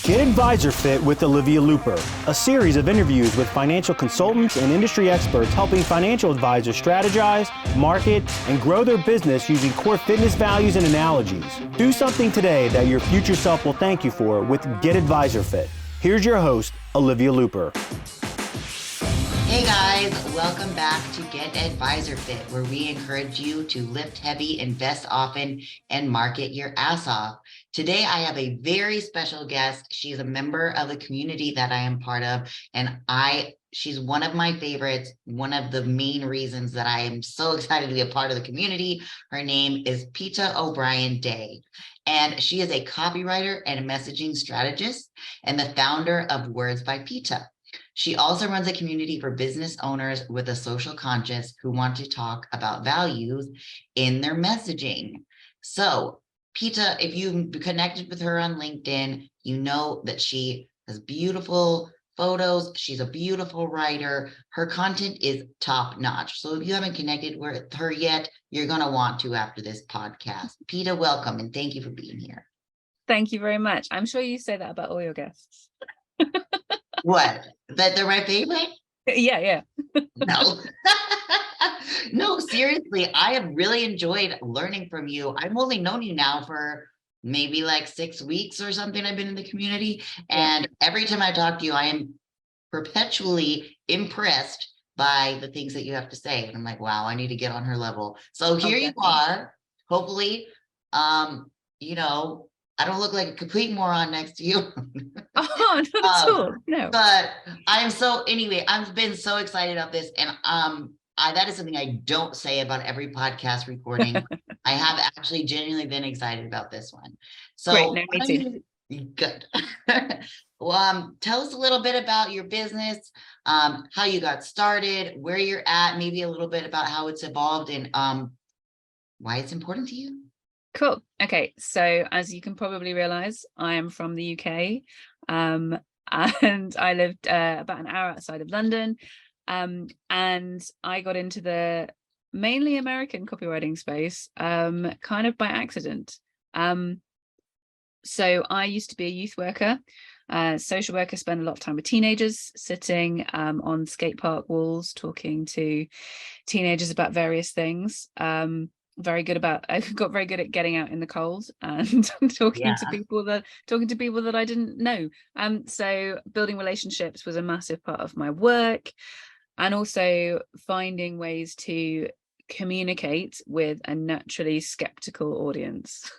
Get AdvisorFIT with Olivia Luper, a series of interviews with financial consultants and industry experts helping financial advisors strategize, market, and grow their business using core fitness values and analogies. Do something today that your future self will thank you for with Get AdvisorFIT. Here's your host, Olivia Luper. Hey guys, welcome back to Get AdvisorFIT, where we encourage you to lift heavy, invest often, and market your ass off. Today, I have a very special guest. She's a member of the community that I am part of, and she's one of my favorites, one of the main reasons that I am so excited to be a part of the community. Her name is Peta O'Brien-Day, and she is a copywriter and a messaging strategist and the founder of Words by Peta. She also runs a community for business owners with a social conscience who want to talk about values in their messaging. So, Peta, if you connected with her on LinkedIn, you know that she has beautiful photos. She's a beautiful writer. Her content is top notch. So if you haven't connected with her yet, you're going to want to after this podcast. Peta, welcome, and thank you for being here. Thank you very much. I'm sure you say that about all your guests. What? That they're my favorite? Yeah. No. No, seriously, I have really enjoyed learning from you. I've only known you now for maybe like 6 weeks or something. I've been in the community. And every time I talk to you, I am perpetually impressed by the things that you have to say. And I'm like, wow, I need to get on her level. So here you are. Hopefully, I don't look like a complete moron next to you. Oh, not at all. No. But I've been so excited about this. And that is something I don't say about every podcast recording. I have actually genuinely been excited about this one. So great, no, me too. Good. Well, tell us a little bit about your business, how you got started, where you're at, maybe a little bit about how it's evolved and why it's important to you. Cool. Okay. So as you can probably realize, I am from the UK and I lived about an hour outside of London. And I got into the mainly American copywriting space kind of by accident. So I used to be a youth worker, social worker, spend a lot of time with teenagers, sitting on skate park walls, talking to teenagers about various things. I got very good at getting out in the cold and talking to people that I didn't know. So building relationships was a massive part of my work, and also finding ways to communicate with a naturally skeptical audience.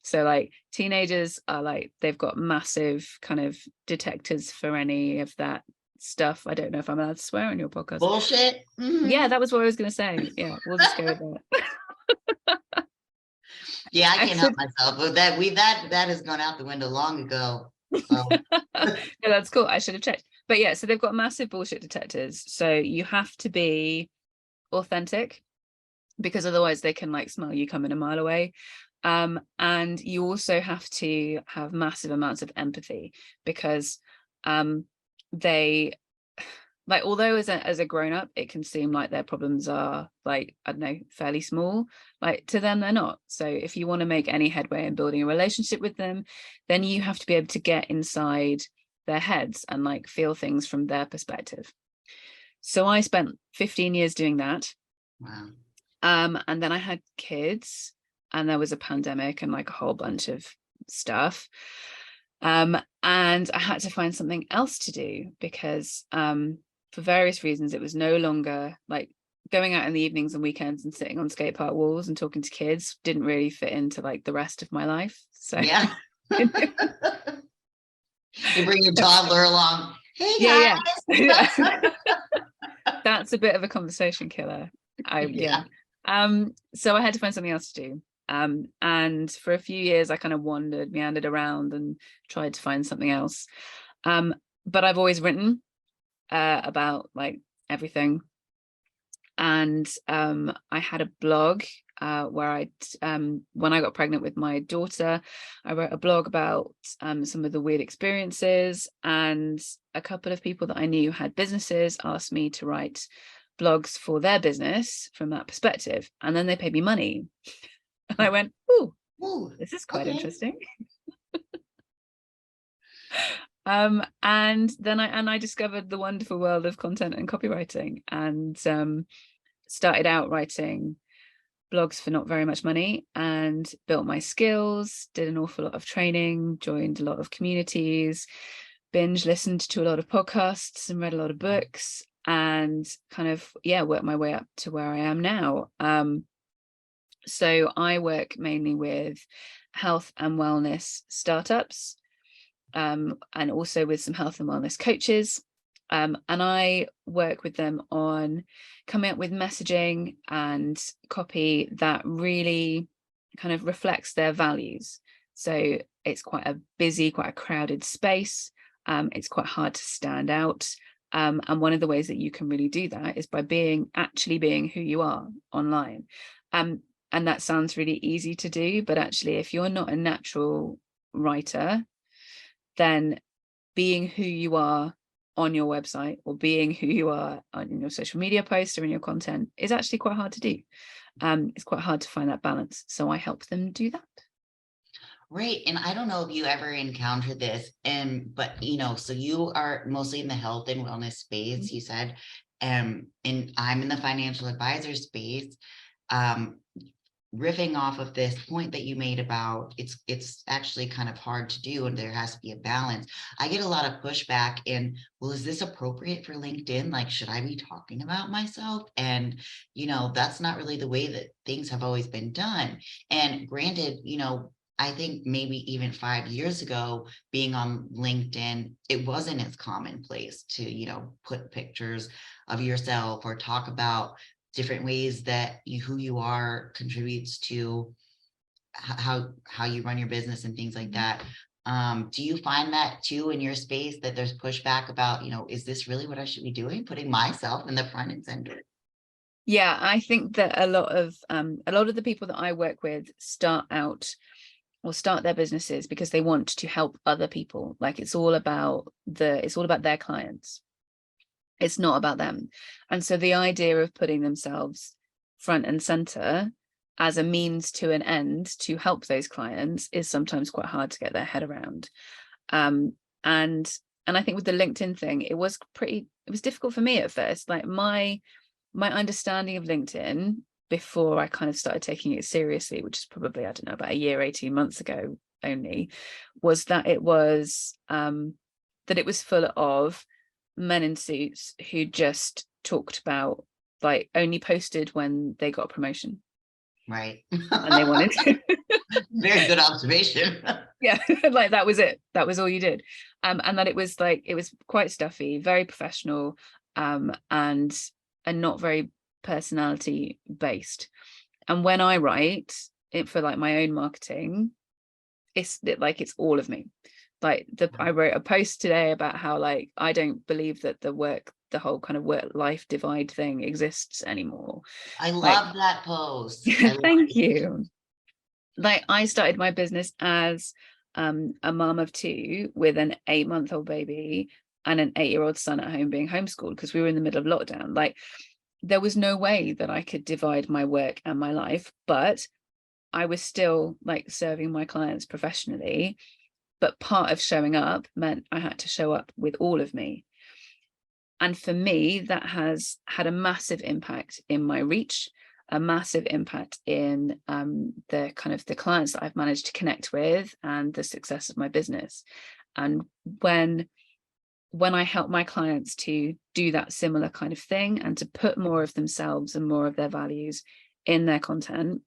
So like teenagers are like, they've got massive kind of detectors for any of that stuff. I don't know if I'm allowed to swear on your podcast. Bullshit. Mm-hmm. Yeah, that was what I was going to say. Yeah, we'll just go with that. Yeah, I can't help myself. But that has gone out the window long ago. So. Yeah, that's cool. I should have checked. But yeah, so they've got massive bullshit detectors. So you have to be authentic, because otherwise they can like smell you coming a mile away. And you also have to have massive amounts of empathy, because they, like, although as a grown-up it can seem like their problems are like, I don't know, fairly small, like to them they're not. So if you want to make any headway in building a relationship with them, then you have to be able to get inside their heads and like feel things from their perspective. So I spent 15 years doing that. Wow. And then I had kids, and there was a pandemic and like a whole bunch of stuff. And I had to find something else to do, because for various reasons it was no longer like going out in the evenings and weekends and sitting on skate park walls and talking to kids didn't really fit into like the rest of my life. So yeah. You bring your toddler along. Hey guys. Yeah. That's a bit of a conversation killer. So I had to find something else to do. And for a few years I kind of meandered around and tried to find something else. But I've always written about like everything. And I had a blog where when I got pregnant with my daughter, I wrote a blog about some of the weird experiences, and a couple of people that I knew had businesses asked me to write blogs for their business from that perspective, and then they paid me money. And I went, ooh, this is quite interesting. And then I discovered the wonderful world of content and copywriting, and started out writing blogs for not very much money, and built my skills, did an awful lot of training, joined a lot of communities, binge listened to a lot of podcasts and read a lot of books, and kind of worked my way up to where I am now. So I work mainly with health and wellness startups, and also with some health and wellness coaches. And I work with them on coming up with messaging and copy that really kind of reflects their values. So it's quite a busy, quite a crowded space. It's quite hard to stand out. And one of the ways that you can really do that is by actually being who you are online. And that sounds really easy to do, but actually, if you're not a natural writer, then being who you are on your website, or being who you are on your social media posts or in your content, is actually quite hard to do. It's quite hard to find that balance. So I help them do that. Right. And I don't know if you ever encountered this, but so you are mostly in the health and wellness space, you said, and I'm in the financial advisor space. Riffing off of this point that you made about it's actually kind of hard to do, and there has to be a balance. I get a lot of pushback in, well, is this appropriate for LinkedIn? Like, should I be talking about myself? And, that's not really the way that things have always been done. And granted, I think maybe even 5 years ago, being on LinkedIn, it wasn't as commonplace to, put pictures of yourself or talk about different ways that who you are contributes to how you run your business and things like that. Do you find that too in your space, that there's pushback about, is this really what I should be doing? Putting myself in the front and center? Yeah, I think that a lot of the people that I work with start their businesses because they want to help other people. Like, it's all about their clients. It's not about them. And so the idea of putting themselves front and center as a means to an end to help those clients is sometimes quite hard to get their head around. And I think with the LinkedIn thing, it was difficult for me at first. Like, my understanding of LinkedIn before I kind of started taking it seriously, which is probably, I don't know, about a year, 18 months ago only, was that it was full of men in suits who just talked about, like, only posted when they got a promotion. Right. And they wanted to. Very good observation. Yeah, like, that was it. That was all you did. And that it was quite stuffy, very professional, and not very personality based. And when I write it for like my own marketing, it's all of me. I wrote a post today about how, like, I don't believe that the whole kind of work-life divide thing exists anymore. I love that post. Thank you. Like, I started my business as a mom of two with an 8-month-old baby and an 8-year-old son at home being homeschooled because we were in the middle of lockdown. Like, there was no way that I could divide my work and my life, but I was still, like, serving my clients professionally. But part of showing up meant I had to show up with all of me. And for me, that has had a massive impact in my reach, a massive impact in the clients that I've managed to connect with and the success of my business. And when I help my clients to do that similar kind of thing and to put more of themselves and more of their values in their content,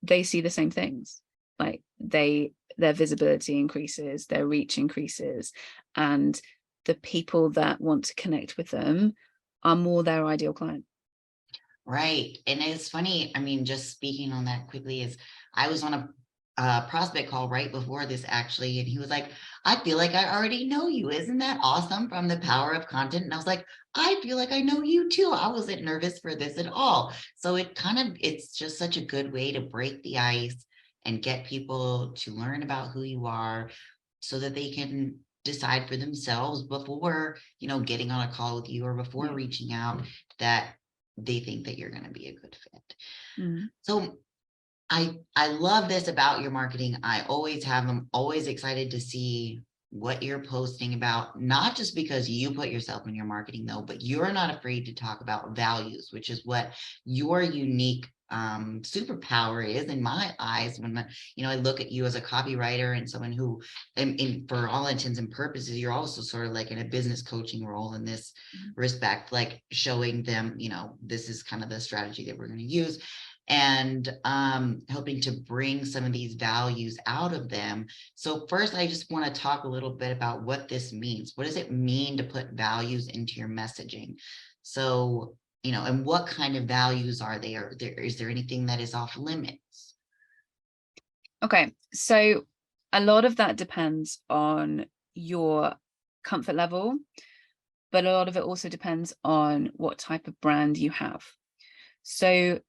they see the same things. Like, their visibility increases, their reach increases, and the people that want to connect with them are more their ideal client. Right. And it's funny, I mean, just speaking on that quickly, is I was on a prospect call right before this, actually, and he was like, I feel like I already know you. Isn't that awesome, from the power of content? And I was like, I feel like I know you too. I wasn't nervous for this at all. So it's just such a good way to break the ice and get people to learn about who you are so that they can decide for themselves before, getting on a call with you or before reaching out, that they think that you're going to be a good fit. So I love this about your marketing. I always have them always excited to see what you're posting about, not just because you put yourself in your marketing though, but you're not afraid to talk about values, which is what your unique superpower is in my eyes. When I look at you as a copywriter and someone who, for all intents and purposes, you're also sort of like in a business coaching role in this respect, like showing them, this is kind of the strategy that we're going to use, and helping to bring some of these values out of them. So first, I just want to talk a little bit about what this means. What does it mean to put values into your messaging? So, and what kind of values are they? Is there anything that is off limits? Okay, so a lot of that depends on your comfort level, but a lot of it also depends on what type of brand you have. So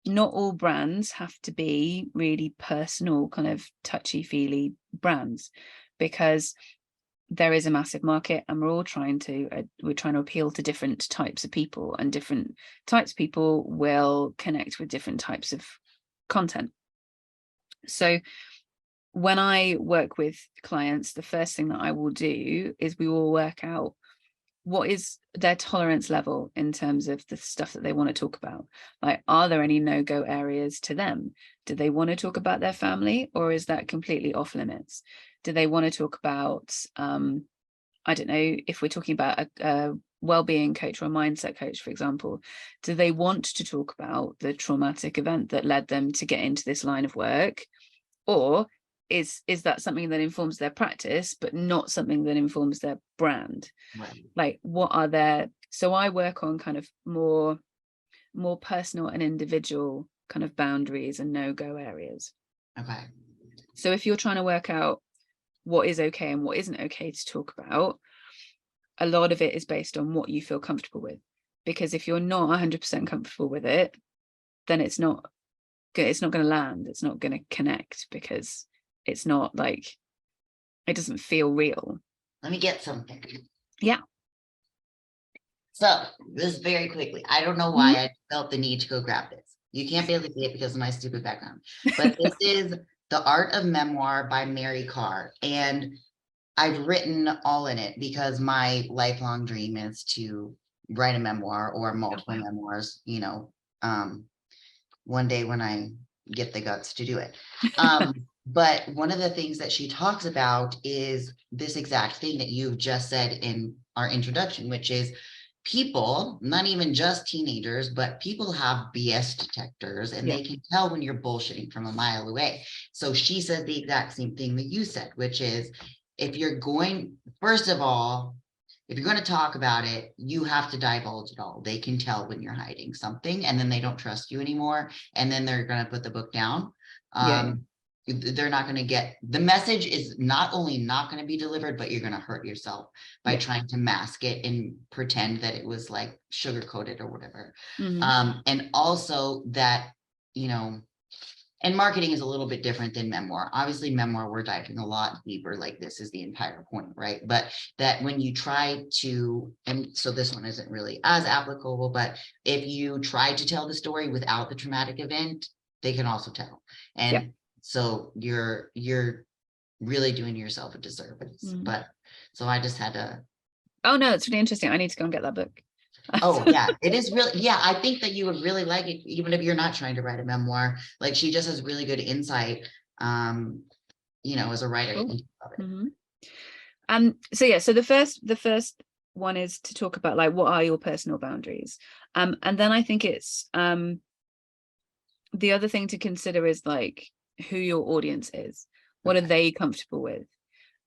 not all brands have to be really personal, kind of touchy-feely brands, because there is a massive market and we're trying to appeal to different types of people, and different types of people will connect with different types of content. So when I work with clients, the first thing that I will do is we will work out what is their tolerance level in terms of the stuff that they want to talk about. Like, are there any no-go areas to them? Do they want to talk about their family, or is that completely off limits? Do they want to talk about, I don't know, if we're talking about a well-being coach or a mindset coach, for example, do they want to talk about the traumatic event that led them to get into this line of work? Or is that something that informs their practice, but not something that informs their brand? Right. Like, what are their, so I work on kind of more personal and individual kind of boundaries and no-go areas. Okay. So if you're trying to work out what is okay and what isn't okay to talk about, a lot of it is based on what you feel comfortable with. Because if you're not 100% comfortable with it, then it's not going to land. It's not going to connect, because it's not like, it doesn't feel real. Let me get something. Yeah. So this very quickly, I don't know why I felt the need to go grab this. You can't be able to see it because of my stupid background, but this is The Art of Memoir by Mary Karr. And I've written all in it because my lifelong dream is to write a memoir or multiple memoirs, one day when I get the guts to do it. But one of the things that she talks about is this exact thing that you've just said in our introduction, which is people, not even just teenagers, but people have BS detectors, and they can tell when you're bullshitting from a mile away. So she says the exact same thing that you said, which is, first of all, if you're going to talk about it, you have to divulge it all. They can tell when you're hiding something, and then they don't trust you anymore, and then they're going to put the book down. They're not going to get the message. Is not only not going to be delivered, but you're going to hurt yourself by trying to mask it and pretend that it was like sugar coated or whatever. And also that, and marketing is a little bit different than memoir. Obviously, memoir, we're diving a lot deeper, like this is the entire point, right? But that when you try to, and so this one isn't really as applicable, but if you try to tell the story without the traumatic event, they can also tell. And so you're really doing yourself a disservice. But so I just had to. Oh no, it's really interesting. I need to go and get that book. Oh yeah, it is really, I think that you would really like it, even if you're not trying to write a memoir. Like, she just has really good insight, as a writer. So the first one is to talk about, like, what are your personal boundaries, and then I think it's the other thing to consider is, like, who your audience is. What are they comfortable with?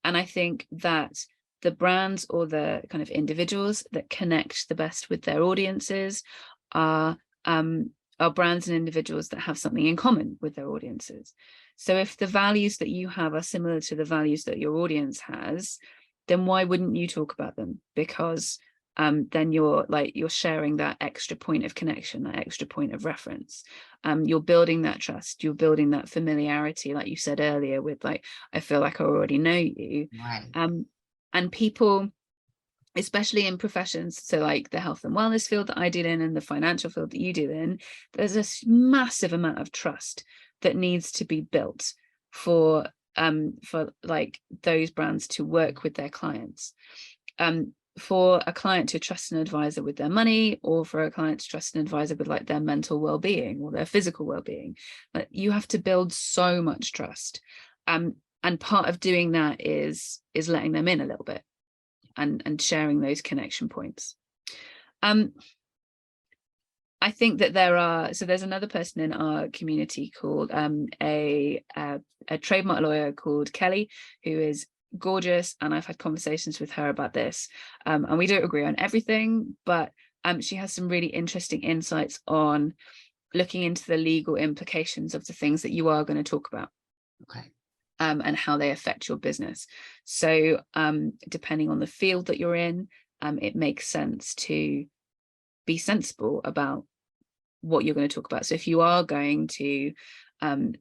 And I think that the brands or the kind of individuals that connect the best with their audiences are brands and individuals that have something in common with their audiences. So if the values that you have are similar to the values that your audience has, then why wouldn't you talk about them? Because then you're sharing that extra point of connection, that extra point of reference. You're building that trust, you're building that familiarity, like you said earlier, with, like, I feel like I already know you. Right. And people, especially in professions, so like the health and wellness field that I deal in and the financial field that you deal in, there's a massive amount of trust that needs to be built for for like those brands to work with their clients. For a client to trust an advisor with their money, or for a client to trust an advisor with like their mental well-being or their physical well-being, but you have to build so much trust. And part of doing that is letting them in a little bit and sharing those connection points. I think that there's another person in our community called a trademark lawyer called Kelly, who is gorgeous, and I've had conversations with her about this, and we don't agree on everything, but she has some really interesting insights on looking into the legal implications of the things that you are going to talk about. Okay. And how they affect your business. So depending on the field that you're in, it makes sense to be sensible about what you're going to talk about. So if you are going to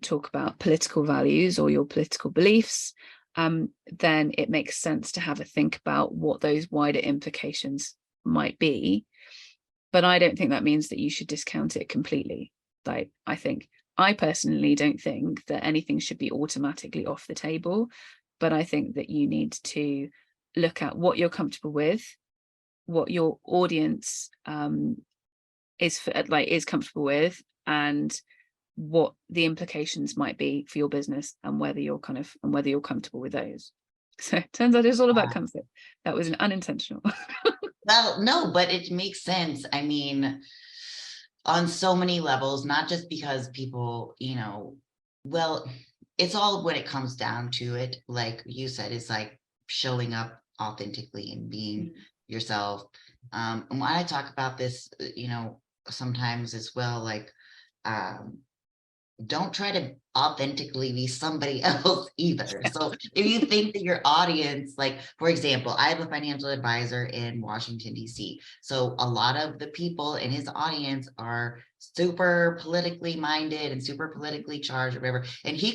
talk about political values or your political beliefs, then it makes sense to have a think about what those wider implications might be. But I don't think that means that you should discount it completely. Like, I personally don't think that anything should be automatically off the table, but I think that you need to look at what you're comfortable with, what your audience is comfortable with, and what the implications might be for your business, and whether you're comfortable with those. So it turns out it's all about comfort. That was an unintentional. Well, no, but it makes sense. I mean, on so many levels, not just because people, well, it's all when it comes down to it, like you said, it's like showing up authentically and being yourself. And when I talk about this, sometimes as well, like, don't try to authentically be somebody else either. So if you think that your audience, like, for example, I have a financial advisor in Washington, D.C. So a lot of the people in his audience are super politically minded and super politically charged or whatever. And he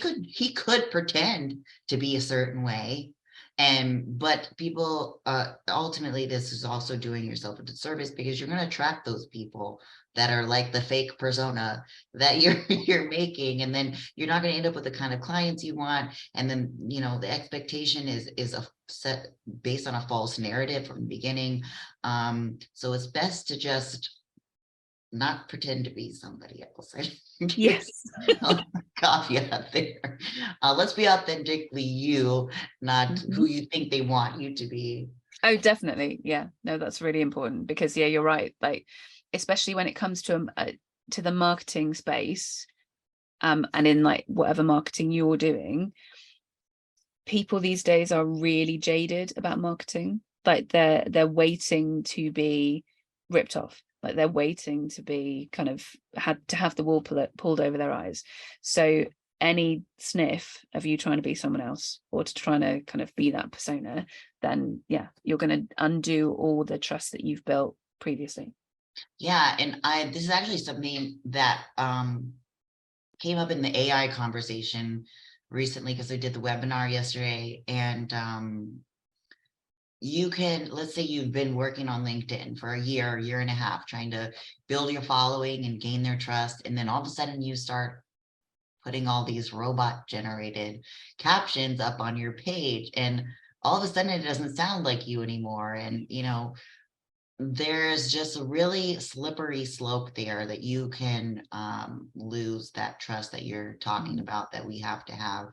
could pretend to be a certain way. But people, ultimately, this is also doing yourself a disservice, because you're going to attract those people that are like the fake persona that you're making, and then you're not going to end up with the kind of clients you want. And then, the expectation is a set based on a false narrative from the beginning. So it's best to just not pretend to be somebody else. Yes. Caveat there. Let's be authentically you, not who you think they want you to be. Oh, definitely. Yeah. No, that's really important, because you're right. Like, especially when it comes to the marketing space, and in like whatever marketing you're doing, people these days are really jaded about marketing. Like they're waiting to be ripped off. Like they're waiting to be have the wool pulled over their eyes. So any sniff of you trying to be someone else, or to trying to kind of be that persona, then you're going to undo all the trust that you've built previously. Yeah, and this is actually something that came up in the AI conversation recently, because I did the webinar yesterday. And you can, let's say you've been working on LinkedIn for a year and a half, trying to build your following and gain their trust. And then all of a sudden you start putting all these robot generated captions up on your page, and all of a sudden it doesn't sound like you anymore. And, there's just a really slippery slope there that you can lose that trust that you're talking about, that we have to have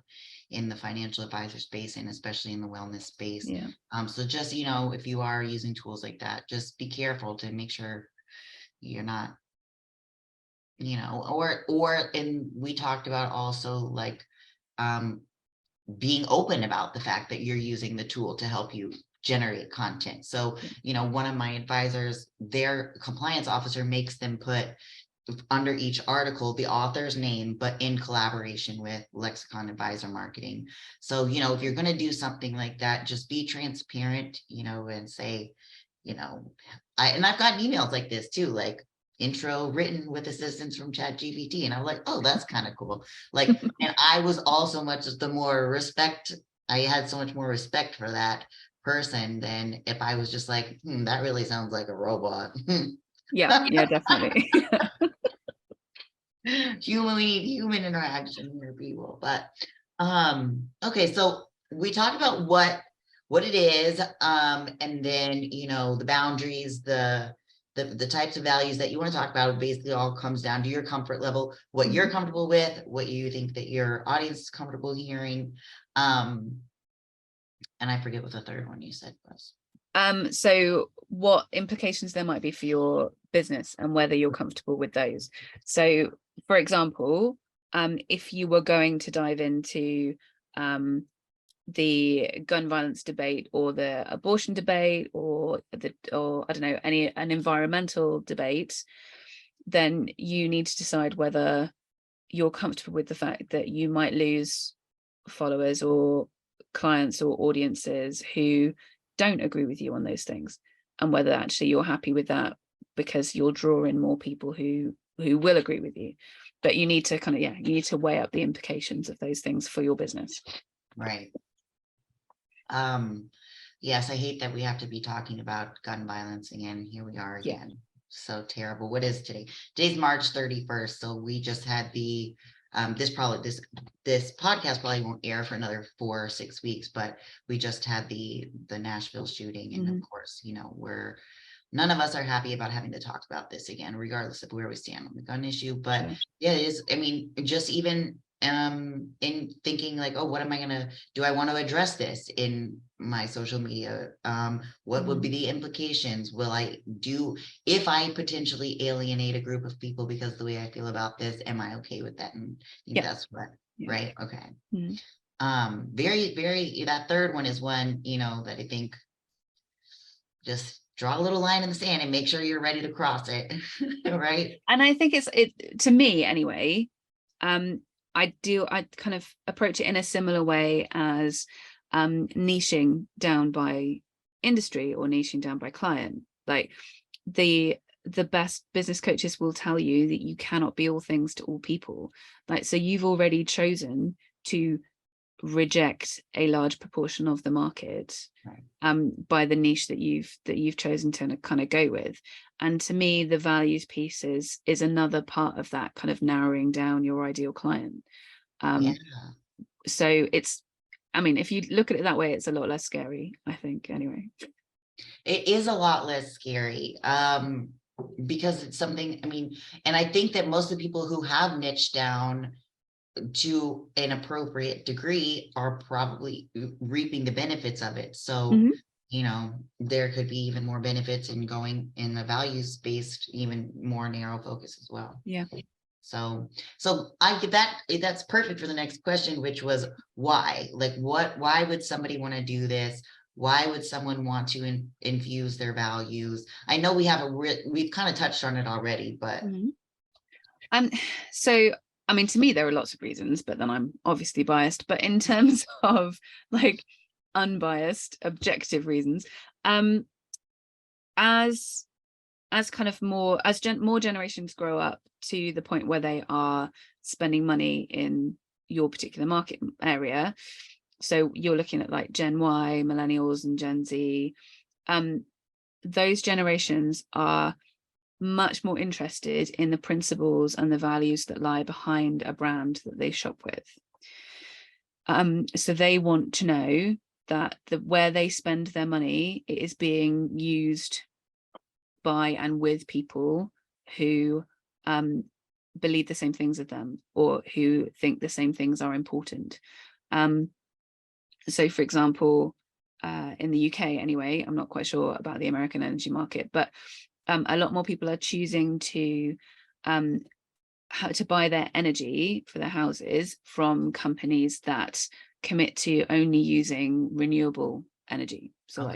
in the financial advisor space, and especially in the wellness space. Yeah. So just, if you are using tools like that, just be careful to make sure you're not, and we talked about also, like, being open about the fact that you're using the tool to help you generate content. So, one of my advisors, their compliance officer makes them put under each article the author's name, but in collaboration with Lexicon Advisor Marketing. So, if you're going to do something like that, just be transparent, and say, I've gotten emails like this too, like, intro written with assistance from ChatGPT. And I'm like, oh, that's kind of cool. Like, and I was also I had so much more respect for that person than if I was just like, that really sounds like a robot. Yeah, definitely. We need human interaction here, people. But Okay, so we talked about what it is, and then, you know, the boundaries, the types of values that you want to talk about. Basically all comes down to your comfort level, what you're comfortable with, what you think that your audience is comfortable hearing. And I forget what the third one you said was. So what implications there might be for your business and whether you're comfortable with those. So, for example, if you were going to dive into the gun violence debate or the abortion debate or I don't know, an environmental debate, then you need to decide whether you're comfortable with the fact that you might lose followers or clients or audiences who don't agree with you on those things, and whether actually you're happy with that because you'll draw in more people who will agree with you. But you need to you need to weigh up the implications of those things for your business. Right. Yes, I hate that we have to be talking about gun violence again. Here we are again. Yeah. So terrible. What is today? Today's March 31st. So we just had the this podcast probably won't air for another 4 or 6 weeks, but we just had the Nashville shooting, and of course, you know, none of us are happy about having to talk about this again, regardless of where we stand on the gun issue. But yeah, it is. I mean, just even in thinking like, oh, what am I gonna do? I want to address this in my social media. What would be the implications? Will I do, if I potentially alienate a group of people because of the way I feel about this, am I okay with that? And I think that's what, right? Okay. Very, very, that third one is one, you know, that I think just draw a little line in the sand and make sure you're ready to cross it. Right. And I think it to me anyway, I kind of approach it in a similar way as niching down by industry or niching down by client. Like the best business coaches will tell you that you cannot be all things to all people. Like, so you've already chosen to reject a large proportion of the market by the niche that you've chosen to kind of go with. And to me, the values piece is another part of that, kind of narrowing down your ideal client. So it's, I mean, if you look at it that way, it's a lot less scary, I think, anyway. It is a lot less scary because it's something, I mean, and I think that most of the people who have niched down to an appropriate degree are probably reaping the benefits of it. So, you know, there could be even more benefits in going in the values-based, even more narrow focus as well. Yeah. So I get that. That's perfect for the next question, which was why? Like, why would somebody want to do this? Why would someone want to infuse their values? I know we've kind of touched on it already, but. So, I mean, to me, there are lots of reasons, but then I'm obviously biased. But in terms of like unbiased, objective reasons, as kind of more generations grow up to the point where they are spending money in your particular market area, so you're looking at like Gen Y, millennials, and Gen Z, those generations are much more interested in the principles and the values that lie behind a brand that they shop with. So they want to know that where they spend their money, it is being used by and with people who believe the same things as them, or who think the same things are important. So, for example, in the UK anyway, I'm not quite sure about the American energy market, but a lot more people are choosing to how to buy their energy for their houses from companies that commit to only using renewable energy. So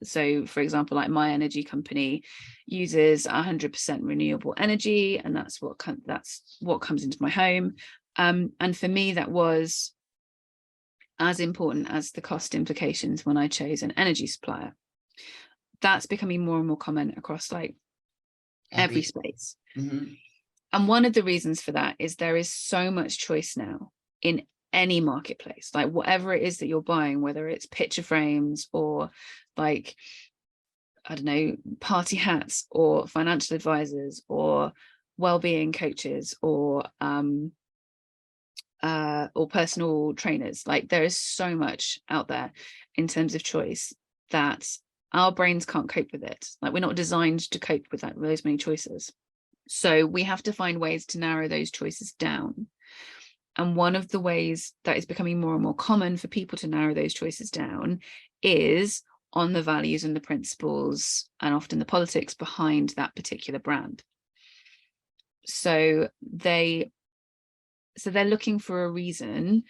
so for example, like my energy company uses 100% renewable energy, and that's what comes into my home. And for me, that was as important as the cost implications when I chose an energy supplier. That's becoming more and more common across like every space. And one of the reasons for that is there is so much choice now in any marketplace, like whatever it is that you're buying, whether it's picture frames or like, I don't know, party hats or financial advisors or well-being coaches or or personal trainers. Like there is so much out there in terms of choice that our brains can't cope with it. Like we're not designed to cope with that, those many choices. So we have to find ways to narrow those choices down. And one of the ways that is becoming more and more common for people to narrow those choices down is on the values and the principles and often the politics behind that particular brand. So they're looking for a reason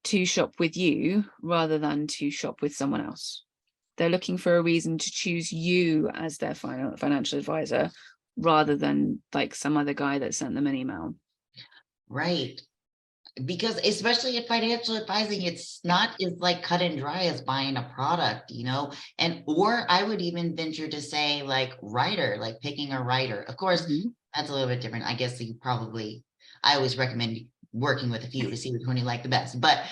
to shop with you rather than to shop with someone else. They're looking for a reason to choose you as their financial advisor rather than like some other guy that sent them an email. Right. Because especially in financial advising, it's not as like cut and dry as buying a product, you know, and or I would even venture to say like writer, like picking a writer. Of course, that's a little bit different. I guess I always recommend working with a few to see which one you like the best. But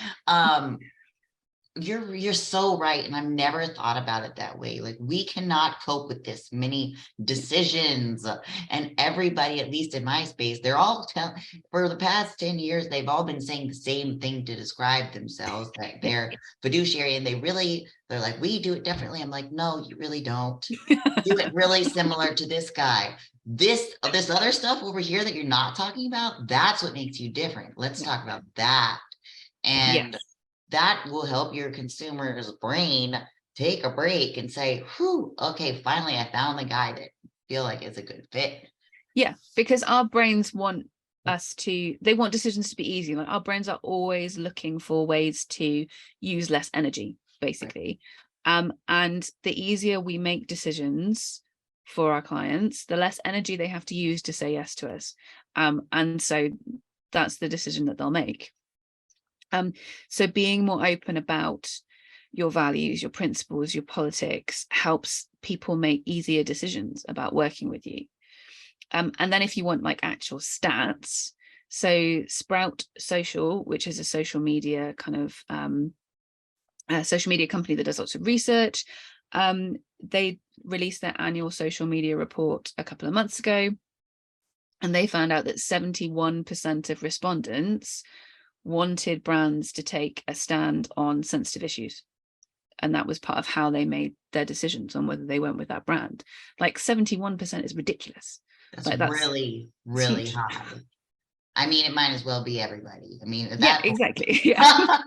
you're so right. And I've never thought about it that way. Like we cannot cope with this many decisions, and everybody, at least in my space, they're all for the past 10 years, they've all been saying the same thing to describe themselves, that they're fiduciary, and they're like, we do it differently. I'm like, no, you really don't. Do it really similar to this guy. This other stuff over here that you're not talking about, that's what makes you different. Let's talk about that. And that will help your consumer's brain take a break and say, whew, okay, finally I found the guy that I feel like is a good fit. Yeah, because our brains want they want decisions to be easy. Like our brains are always looking for ways to use less energy, basically. And the easier we make decisions for our clients, the less energy they have to use to say yes to us. And so that's the decision that they'll make. So being more open about your values, your principles, your politics helps people make easier decisions about working with you. And then if you want like actual stats, so Sprout Social, which is a social media kind of social media company that does lots of research, they released their annual social media report a couple of months ago, and they found out that 71% of respondents wanted brands to take a stand on sensitive issues. And that was part of how they made their decisions on whether they went with that brand. Like 71% is ridiculous. That's really, really high. I mean, it might as well be everybody. I mean, exactly. Yeah.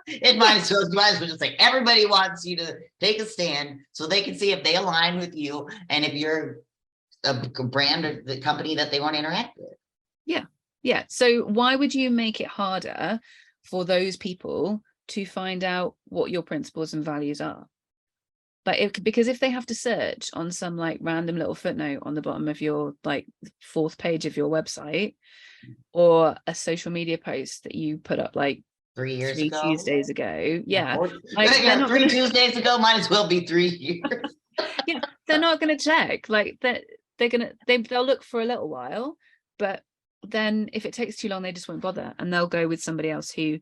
It might as well just like everybody wants you to take a stand so they can see if they align with you and if you're a brand or the company that they want to interact with. Yeah. So why would you make it harder for those people to find out what your principles and values are? Because if they have to search on some like random little footnote on the bottom of your like 4th page of your website, or a social media post that you put up like 3 years three ago, Tuesdays ago, like, 3 Tuesdays ago, might as well be 3 years. Yeah, they're not going to check. Like they'll look for a little while, but then if it takes too long, they just won't bother, and they'll go with somebody else who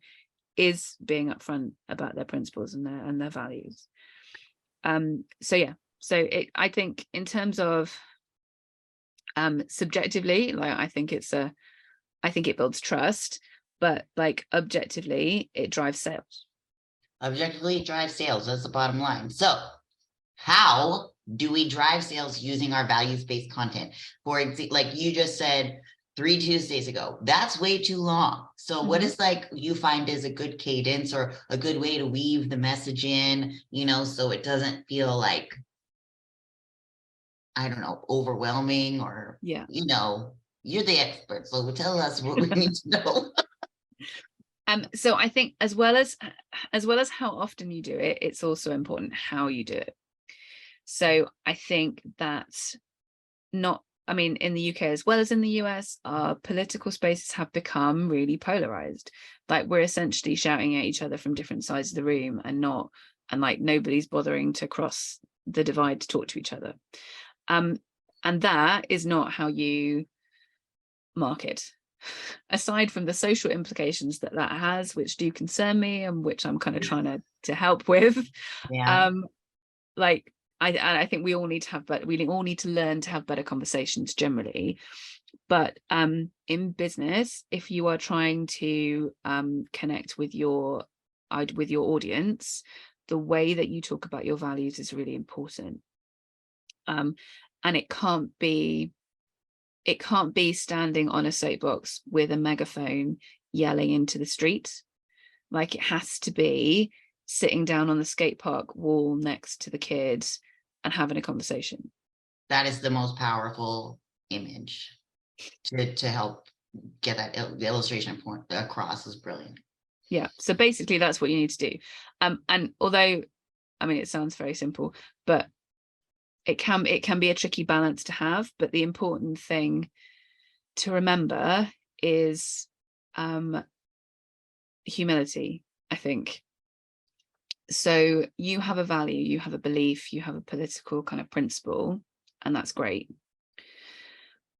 is being upfront about their principles and their values. I think in terms of subjectively, like I think it builds trust, but like objectively it drives sales. Objectively it drives sales. That's the bottom line. So how do we drive sales using our values-based content? For example, like you just said, 3 Tuesdays ago, that's way too long. So what is like you find is a good cadence or a good way to weave the message in, you know, so it doesn't feel like, I don't know, overwhelming or, you know, you're the expert. So tell us what we need to know. So I think as well as how often you do it, it's also important how you do it. So I think that in the UK as well as in the US, our political spaces have become really polarized. Like we're essentially shouting at each other from different sides of the room and like nobody's bothering to cross the divide to talk to each other. And that is not how you market. Aside from the social implications that has, which do concern me and which I'm kind of trying to help with. I think we all need to learn to have better conversations generally. But in business, if you are trying to connect with your audience, the way that you talk about your values is really important. And it can't be standing on a soapbox with a megaphone yelling into the street. Like, it has to be sitting down on the skate park wall next to the kids and having a conversation. That is the most powerful image to help get that the illustration point across. Is brilliant. Yeah, so basically that's what you need to do. And although, I mean, it sounds very simple, but it can be a tricky balance to have. But the important thing to remember is humility, I think. So you have a value, you have a belief, you have a political kind of principle, and that's great.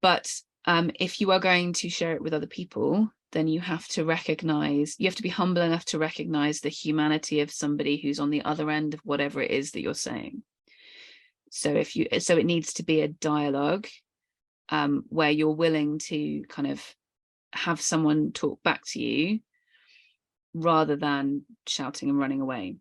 But if you are going to share it with other people, then you have to be humble enough to recognize the humanity of somebody who's on the other end of whatever it is that you're saying. So it needs to be a dialogue where you're willing to kind of have someone talk back to you rather than shouting and running away.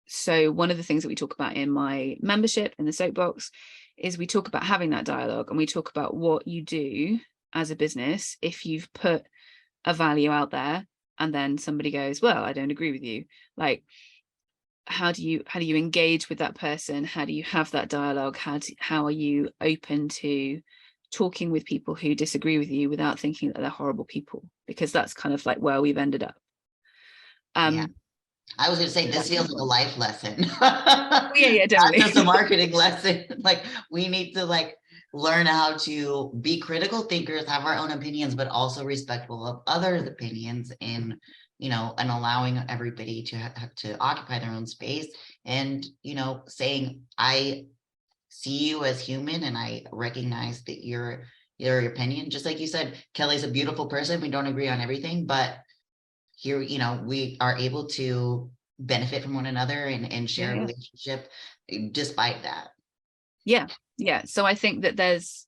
So one of the things that we talk about in my membership in the soapbox is we talk about having that dialogue, and we talk about what you do as a business if you've put a value out there and then somebody goes, well, I don't agree with you. Like, how do you engage with that person? How do you have that dialogue? How are you open to talking with people who disagree with you without thinking that they're horrible people? Because that's kind of like where we've ended up. Yeah. I was going to say, this feels like a life lesson. Yeah, definitely. Not just a marketing lesson. Like, we need to learn how to be critical thinkers, have our own opinions, but also respectful of others' opinions, and and allowing everybody to occupy their own space, and saying, I see you as human, and I recognize that your opinion, just like you said, Kelly's a beautiful person. We don't agree on everything, but here, we are able to benefit from one another and share a relationship despite that. Yeah. So I think that there's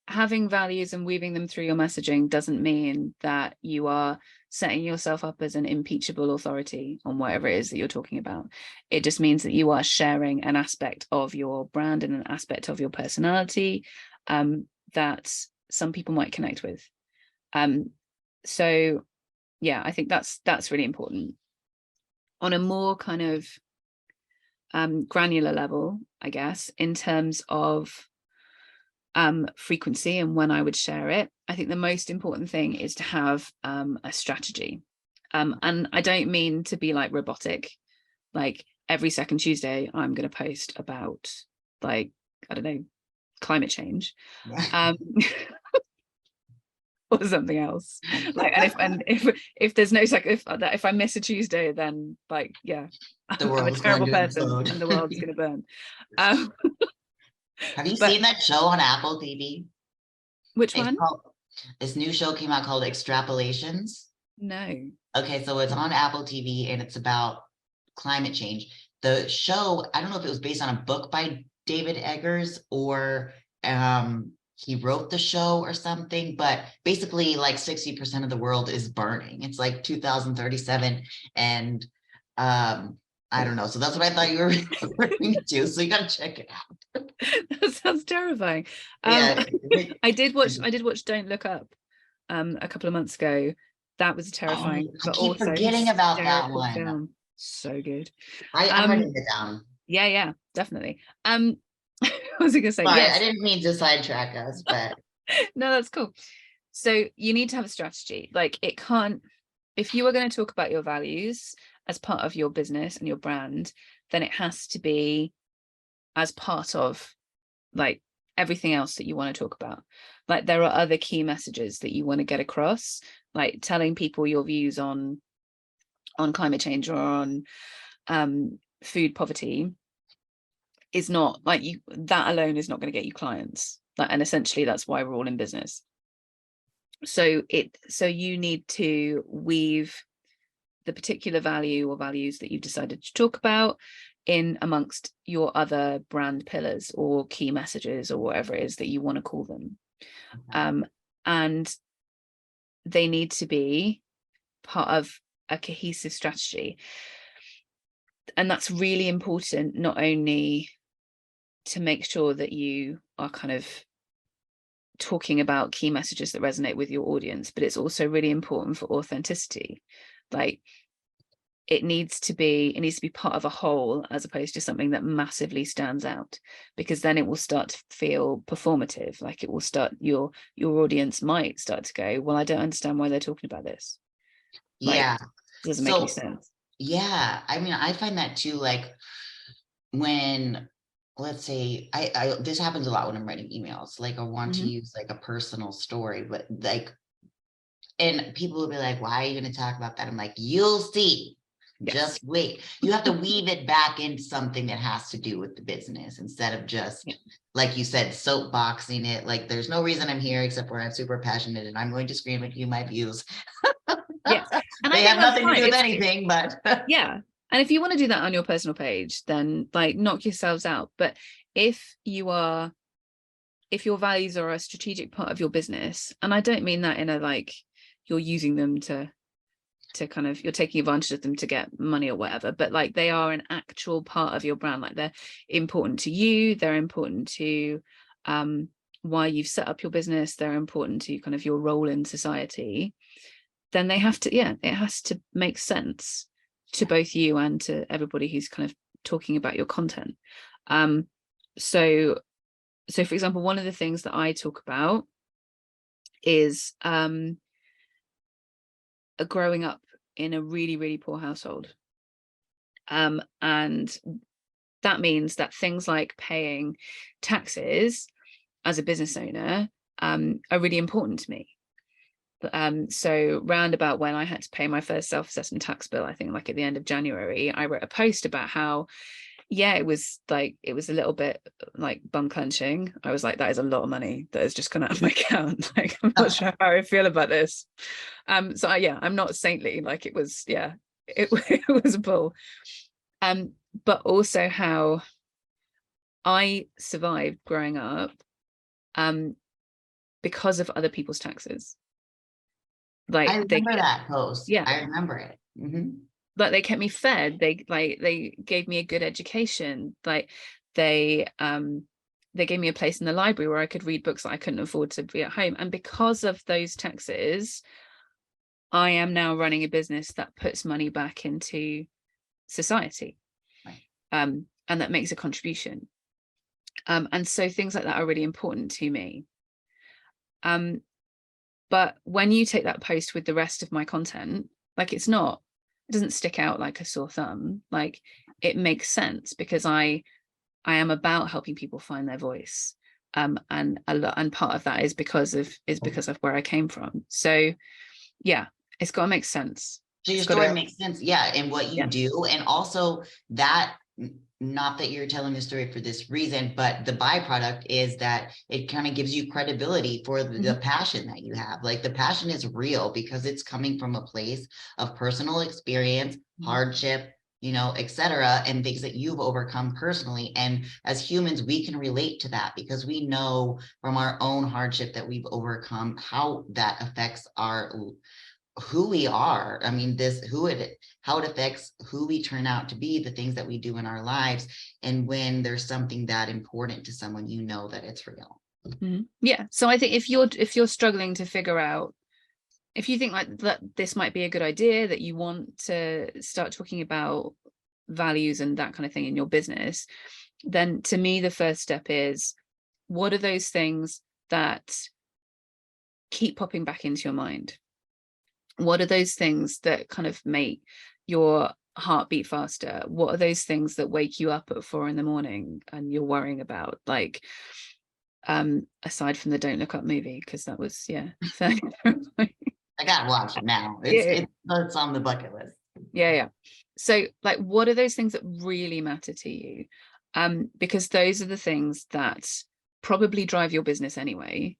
having values and weaving them through your messaging doesn't mean that you are setting yourself up as an impeachable authority on whatever it is that you're talking about. It just means that you are sharing an aspect of your brand and an aspect of your personality that some people might connect with. So yeah, I think that's really important. On a more kind of granular level, I guess, in terms of frequency and when I would share it, I think the most important thing is to have a strategy. And I don't mean to be like robotic, like every second Tuesday I'm going to post about, like, I don't know, climate change. Or something else, like, and if there's no if I miss a Tuesday, then I'm a terrible person and the world's gonna burn. Have you seen that show on Apple TV? Which one? This new show came out called Extrapolations. No. Okay, so it's on Apple TV and it's about climate change. The show, I don't know if it was based on a book by David Eggers or he wrote the show or something, but basically like 60% of the world is burning. It's like 2037. And I don't know. So that's what I thought you were referring to. So you got to check it out. That sounds terrifying. Yeah. I did watch Don't Look Up a couple of months ago. That was terrifying. I keep forgetting about that one. Film. So good. I'm writing it down. Yeah, definitely. What was I gonna say? Sorry, yes. I didn't mean to sidetrack us, but no, that's cool. So you need to have a strategy. Like, it can't, if you are going to talk about your values as part of your business and your brand, then it has to be as part of like everything else that you want to talk about. Like, there are other key messages that you want to get across, like telling people your views on climate change or on food poverty is not like that alone is not going to get you clients. And essentially that's why we're all in business. So you need to weave the particular value or values that you've decided to talk about in amongst your other brand pillars or key messages or whatever it is that you want to call them. And they need to be part of a cohesive strategy. And that's really important, not only to make sure that you are kind of talking about key messages that resonate with your audience, but it's also really important for authenticity. Like it needs to be part of a whole, as opposed to something that massively stands out, because then it will start to feel performative. Like it will start, your audience might start to go, well, I don't understand why they're talking about this. Yeah. Like, it doesn't make any sense. Yeah. I mean, I find that too, like when, let's say, I this happens a lot when I'm writing emails, like I want to use like a personal story, but like, and people will be like, why are you going to talk about that? I'm like, you'll see. Yes. Just wait. You have to weave it back into something that has to do with the business instead of just, like you said, soapboxing it. Like there's no reason I'm here except for I'm super passionate and I'm going to scream at you my views. Yes. And they have nothing to do with anything, but yeah. And if you want to do that on your personal page, then like knock yourselves out. But if your values are a strategic part of your business, and I don't mean that in a like you're using them to kind of, you're taking advantage of them to get money or whatever, but like they are an actual part of your brand. Like they're important to you, they're important to why you've set up your business, they're important to kind of your role in society, then they have to, it has to make sense to both you and to everybody who's kind of talking about your content. So for example, one of the things that I talk about is growing up in a really, really poor household. And that means that things like paying taxes as a business owner are really important to me. So round about when I had to pay my first self-assessment tax bill, I think like at the end of January, I wrote a post about how, it was a little bit like bum clenching. I was like, that is a lot of money that has just gone out of my account. Like, I'm not sure how I feel about this. So I'm not saintly. Like it was, it was a bull. But also how I survived growing up because of other people's taxes. Like I remember that post. Yeah, I remember it. Like they kept me fed, they gave me a good education, like they gave me a place in the library where I could read books that I couldn't afford to be at home. And because of those taxes, I am now running a business that puts money back into society. Right. And that makes a contribution. And so things like that are really important to me. But when you take that post with the rest of my content, like it doesn't stick out like a sore thumb. Like it makes sense because I am about helping people find their voice. And part of that is because of where I came from. So it's got to make sense. So your story makes sense. Yeah. And what you do. And also that, not that you're telling the story for this reason, but the byproduct is that it kind of gives you credibility for the passion that you have. Like the passion is real because it's coming from a place of personal experience, hardship, etc., and things that you've overcome personally. And as humans, we can relate to that because we know from our own hardship that we've overcome how that affects who we are. I mean, how it affects who we turn out to be, the things that we do in our lives. And when there's something that important to someone, that it's real. Yeah. So I think if you're struggling to figure out, if you think like that this might be a good idea, that you want to start talking about values and that kind of thing in your business, then to me, the first step is, what are those things that keep popping back into your mind? What are those things that kind of make your heart beat faster? What are those things that wake you up at 4 a.m. and you're worrying about? Like, aside from the Don't Look Up movie, because that was, I gotta watch it now. It's on the bucket list. Yeah. So like, what are those things that really matter to you? Because those are the things that probably drive your business anyway,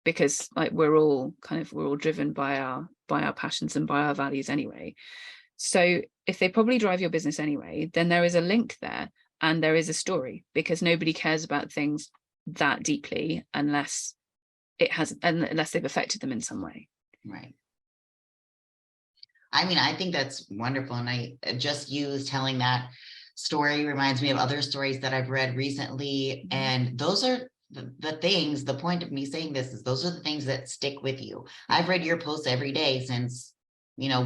because like we're all driven by our passions and by our values anyway. So if they probably drive your business anyway, then there is a link there and there is a story, because nobody cares about things that deeply unless they've affected them in some way. Right. I mean, I think that's wonderful. And I just use telling that story reminds me of other stories that I've read recently. And those are the things, the point of me saying this is those are the things that stick with you. I've read your posts every day since,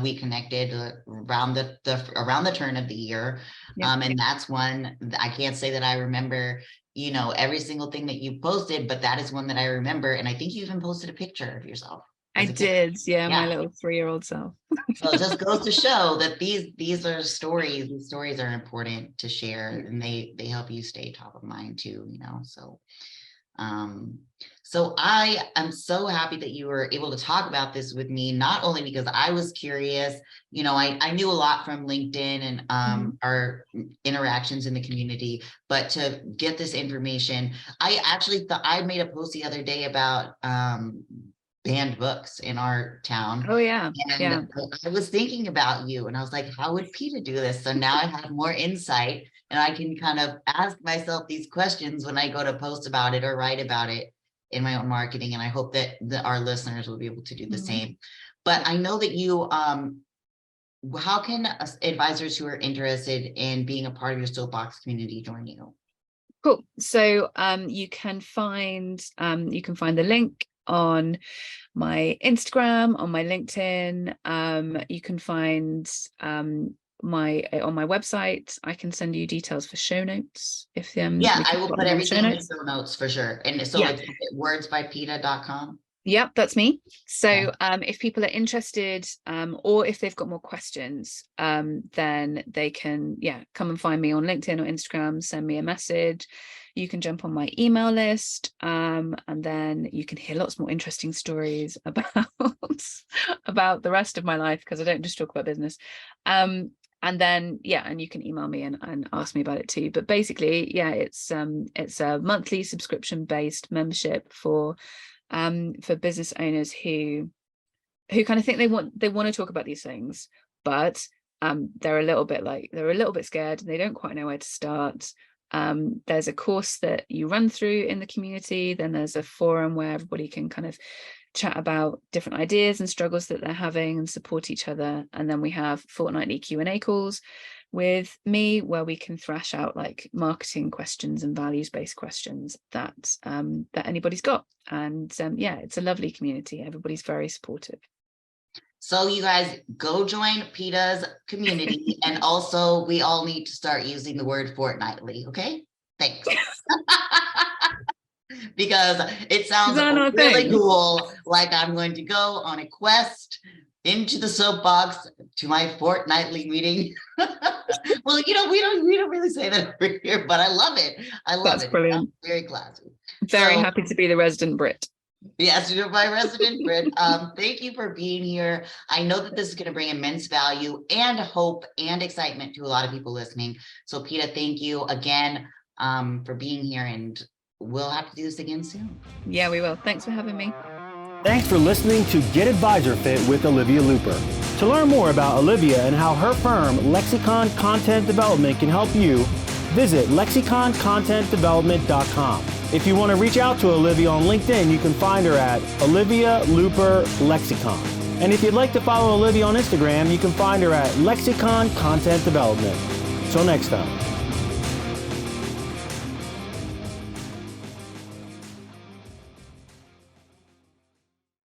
we connected around the turn of the year. And that's one, I can't say that I remember, every single thing that you posted, but that is one that I remember. And I think you even posted a picture of yourself. I did. Yeah. My little 3-year-old self. So it just goes to show that these are stories. These stories are important to share, and they help you stay top of mind too, so I am so happy that you were able to talk about this with me, not only because I was curious, I knew a lot from LinkedIn and our interactions in the community, but to get this information, I actually thought I made a post the other day about banned books in our town. Oh yeah. And I was thinking about you and I was like, how would Peta do this? So now I have more insight and I can kind of ask myself these questions when I go to post about it or write about it in my own marketing. And I hope that our listeners will be able to do the same. But I know that you, how can advisors who are interested in being a part of your Soapbox community join you? Cool. So you can find the link on my Instagram, on my LinkedIn. You can find on my website. I can send you details for show notes if I will put everything in the show notes for sure. And so it's wordsbypeta.com. Yep, that's me. So if people are interested or if they've got more questions, then they can come and find me on LinkedIn or Instagram, send me a message. You can jump on my email list, and then you can hear lots more interesting stories about the rest of my life, because I don't just talk about business. And then and you can email me and ask me about it too. But basically, it's a monthly subscription based membership for business owners who kind of think they want to talk about these things, but they're a little bit scared and they don't quite know where to start. There's a course that you run through in the community. Then there's a forum where everybody can kind of chat about different ideas and struggles that they're having and support each other. And then we have fortnightly Q&A calls with me where we can thrash out like marketing questions and values-based questions that anybody's got. And it's a lovely community. Everybody's very supportive. So you guys go join Peta's community. And also we all need to start using the word fortnightly. Okay. Thanks. Because it sounds really cool. Like I'm going to go on a quest into the soapbox to my fortnightly meeting. Well, we don't really say that over here, but I love it. That's brilliant. Very classy. Very happy to be the resident Brit. Yes, you're my resident Brit. Thank you for being here. I know that this is going to bring immense value and hope and excitement to a lot of people listening. So Peta, thank you again for being here, and we'll have to do this again soon. Yeah, we will. Thanks for having me. Thanks for listening to Get AdvisorFIT with Olivia Luper. To learn more about Olivia and how her firm, Lexicon Content Development, can help you, visit lexiconcontentdevelopment.com. If you want to reach out to Olivia on LinkedIn, you can find her at Olivia Luper Lexicon. And if you'd like to follow Olivia on Instagram, you can find her at Lexicon Content Development. Till next time.